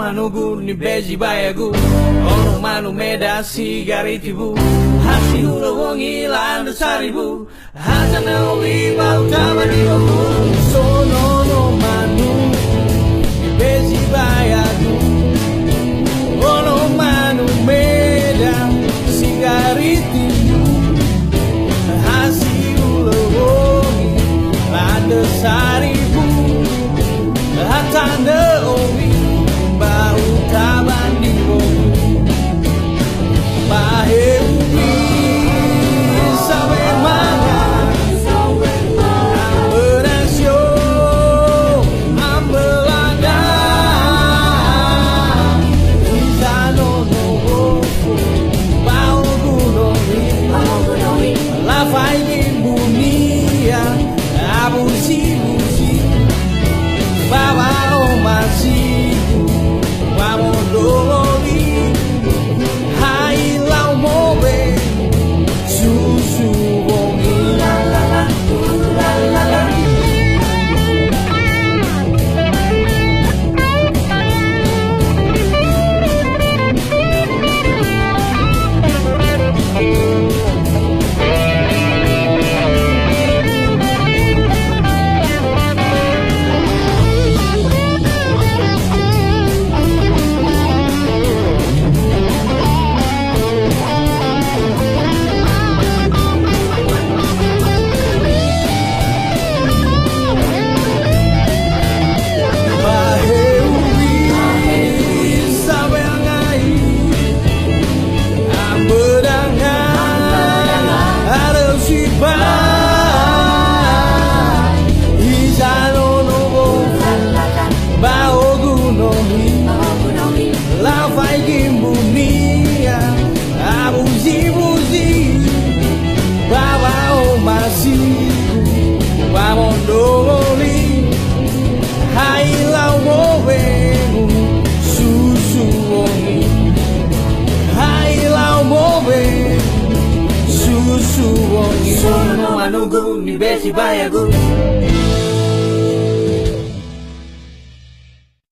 Manugu ni beji bayagu Ono manu meda sigaritibu Hasi hula wongi landa saribu Hata na oliva utama di oku Sono no manu ni beji bayagu Ono manu meda sigaritibu Hasi hula wongi landa saribu Hata na oliva Tabandingo Baheumi Sabe mana Amberasio Ambelanda Isano no Goku Bau Gunomi La fai Bunia Abusi Baba Omasi Vamos dolori Hai lau mobe Susu bongi La la la la la la Vamos dolori Hai lau movemu Susu wongi Hai lau movemu Susu wongi Sono manugu ni besi bayagu